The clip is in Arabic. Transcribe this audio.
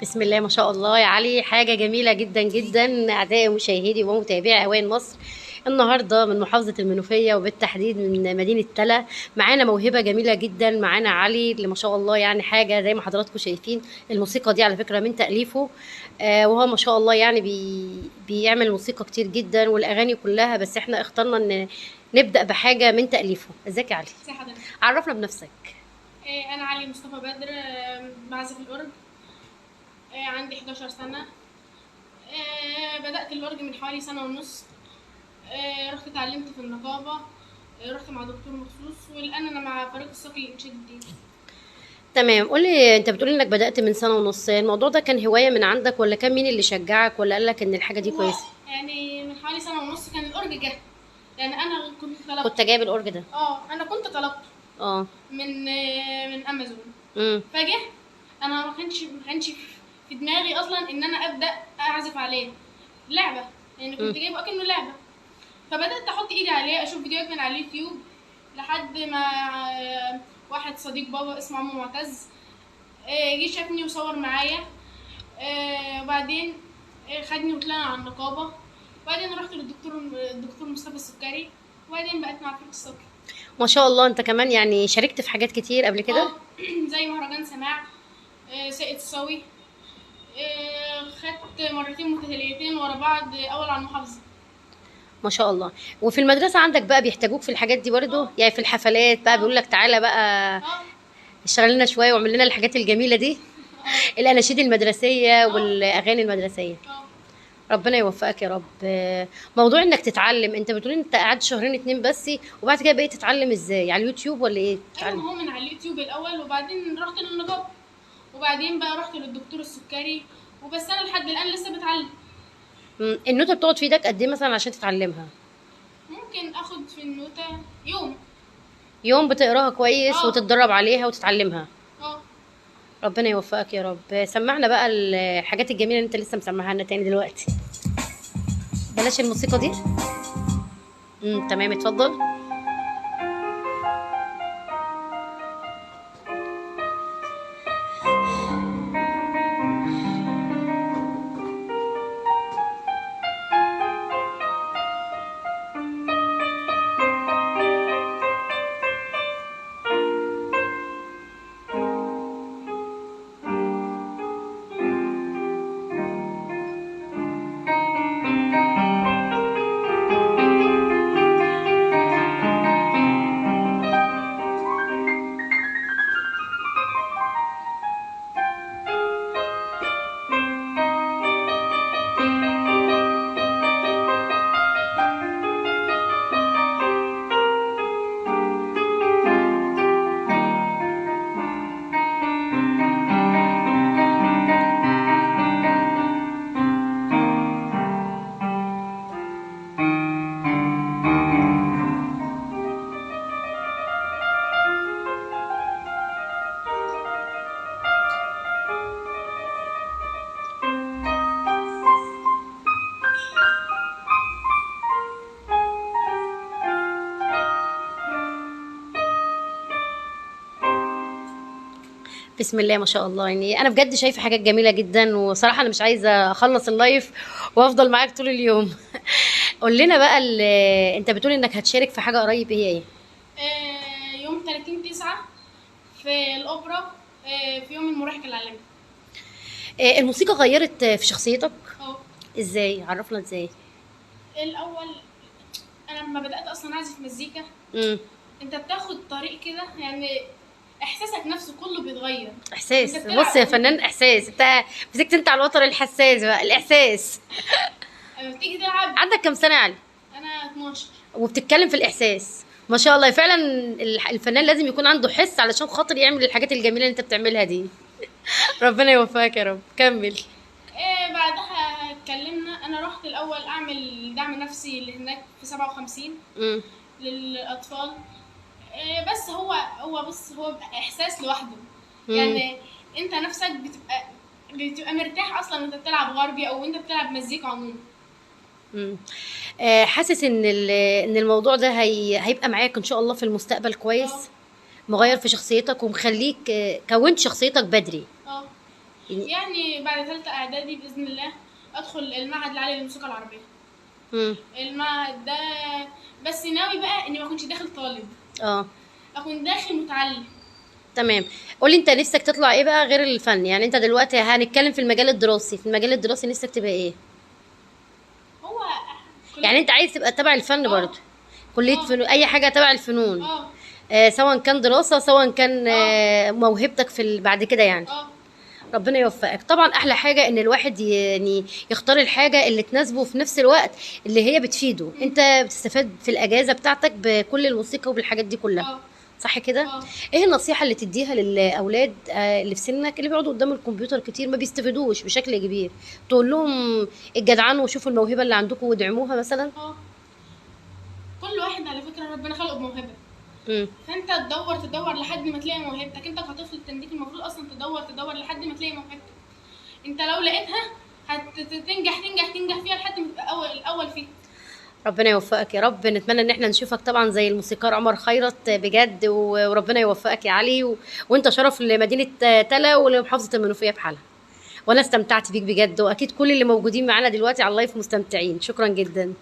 بسم الله ما شاء الله يا علي، حاجة جميلة جدا جدا. أعزائي مشاهدي ومتابعي أوان مصر، النهاردة من محافظة المنوفية وبالتحديد من مدينة تلا معانا موهبة جميلة جدا. معانا علي اللي ما شاء الله يعني حاجة زي ما حضراتكم شايفين. الموسيقى دي على فكرة من تأليفه. وهو ما شاء الله يعني بيعمل موسيقى كتير جدا والأغاني كلها، بس احنا اخترنا ان نبدأ بحاجة من تأليفه. ازيك يا علي؟ ازي حضرتك؟ عرفنا بنفسك. انا علي مصطفى بدر، بعزف الاورج. عندي 11 سنه. بدات الاورج من حوالي سنه ونص. رحت اتعلمت في النقابه. رحت مع دكتور مخصوص، والان انا مع فريق الصقل الانشاد الديني. تمام، قولي انت بتقولي انك بدأت من سنة ونص. الموضوع ده كان هواية من عندك ولا كان مين اللي شجعك ولا قالك ان الحاجة دي هو كويسة؟ يعني من حوالي سنه ونص كان الاورج جه، لان انا كنت كنت طلبته. جايب الأورج ده؟ انا كنت طلبته اه. من امازون. امم. فجه. انا ما كانش في دماغي اصلا ان انا ابدا اعزف عليه لعبه، يعني كنت امم. جايبه اكنه لعبه. فبدات احط ايدي عليه، اشوف فيديوهات من على اليوتيوب، لحد ما واحد صديق بابا اسمه عمو معتز جه شافني وصور معايا. وبعدين خدني وطلعنا على النقابه. وبعدين رحت الدكتور مصطفى السكري. وبعدين بقيت مع فريق الصقر. ما شاء الله، انت كمان يعني شاركت في حاجات كتير قبل كده. اه زي مهرجان سماع، ساقية الصاوي. خدت مرتين متتاليتين ورا بعض اول على المحافظه. ما شاء الله. وفي المدرسة عندك بقى بيحتاجوك في الحاجات دي برضه، اه يعني في الحفلات بقى اه بيقول لك تعالى بقى اه اشتغل لنا شوية واعمل لنا الحاجات الجميلة دي، اه الأناشيد المدرسية اه والأغاني المدرسية. اه ربنا يوفقك يا رب. موضوع انك تتعلم، انت بتقول انت قعدت شهرين اتنين بس وبعد كده بقيت تتعلم ازاي؟ على اليوتيوب ولا ايه ايوه، تتعلم؟ ما هو من على اليوتيوب الاول، وبعدين رحت للنقابه، وبعدين بقى رحت للدكتور السكري. وبس انا لحد الان لسه بتعلم. النوتة بتقعد في ايدك قد ايه مثلا عشان تتعلمها؟ ممكن اخد في النوتة يوم. يوم بتقراها كويس اه وتتدرب عليها وتتعلمها. اه ربنا يوفقك يا رب. سمعنا بقى الحاجات الجميلة اللي انت لسه مسمعها لنا تاني دلوقتي. بلاش الموسيقى دي. تمام، اتفضل. بسم الله ما شاء الله، يعني انا بجد شايفه حاجات جميله جدا، وصراحه انا مش عايزه اخلص اللايف وافضل معاك طول اليوم. قول لنا بقى انت بتقول انك هتشارك في حاجه قريب، هي ايه؟ يوم 30/9 في الاوبرا، في يوم المراهق العالمي. الموسيقى غيرت في شخصيتك؟ اه ازاي؟ عرفنا ازاي. الاول، انا لما بدات اصلا اعزف مزيكا، امم. انت بتاخد طريق كده يعني، احساسك نفسه كله بيتغير وانت احساس، بص يا بتلعب. فنان، احساس. انت مسكت انت على الوتر الحساس بقى، الاحساس. لما بتيجي تلعب. عندك كام سنه يا علي؟ انا 12. وبتتكلم في الاحساس. ما شاء الله فعلا. الفنان لازم يكون عنده حس علشان خاطر يعمل الحاجات الجميله اللي انت بتعملها دي. ربنا يوفقك يا رب، كمل. بعدها اتكلمنا، انا رحت الاول اعمل دعم نفسي اللي هناك في 57 امم. للاطفال. بس هو احساس لوحده امم. يعني. انت نفسك بتبقى مرتاح اصلا وانت بتلعب غربي او انت بتلعب مزيكا عموما. امم. حاسس ان الموضوع ده هيبقى معاك ان شاء الله في المستقبل اه كويس. مغير اه في شخصيتك ومخليك كونت شخصيتك بدري. اه يعني بعد ثالثه اعدادي باذن الله ادخل المعهد العالي للموسيقى العربيه. امم. المعهد ده بس ناوي بقى اني ما اكونش داخل طالب، اه. اكون داخل متعلم. تمام. قولي انت نفسك تطلع ايه بقى غير الفن؟ يعني انت دلوقتي هنتكلم في المجال الدراسي، في المجال الدراسي نفسك تبقى ايه؟ هو يعني انت عايز تبقى تبع الفن اه برضه؟ كلية اه فنون، اي حاجة تبع الفنون. اه سواء كان دراسة، سواء كان اه موهبتك في بعد كده يعني. اه ربنا يوفقك. طبعا احلى حاجة ان الواحد يعني يختار الحاجة اللي تناسبه في نفس الوقت اللي هي بتفيده. انت بتستفاد في الاجازة بتاعتك بكل الموسيقى وبالحاجات دي كلها، اه صح كده؟ اه ايه النصيحة اللي تديها للاولاد اللي في سنك اللي بيقعدوا قدام الكمبيوتر كتير ما بيستفيدوش بشكل كبير؟ تقول لهم الجدعان وشوفوا الموهبة اللي عندكم وادعموها مثلا. اه كل واحد على فكره ربنا خلقه بموهبه، امم. فانت تدور لحد ما تلاقي موهبتك. انت كطفل التنميك المفروض اصلا تدور لحد ما تلاقي موهبتك. انت لو لقيتها هتنجح فيها لحد ما تبقى الاول فيها. ربنا يوفقك يا رب. نتمنى ان احنا نشوفك طبعا زي الموسيقار عمر خيرت بجد، وربنا يوفقك يا علي، وانت شرف لمدينة تلا ولمحافظة المنوفية بحالها. وانا استمتعت بيك بجد، واكيد كل اللي موجودين معانا دلوقتي على اللايف مستمتعين. شكرا جدا.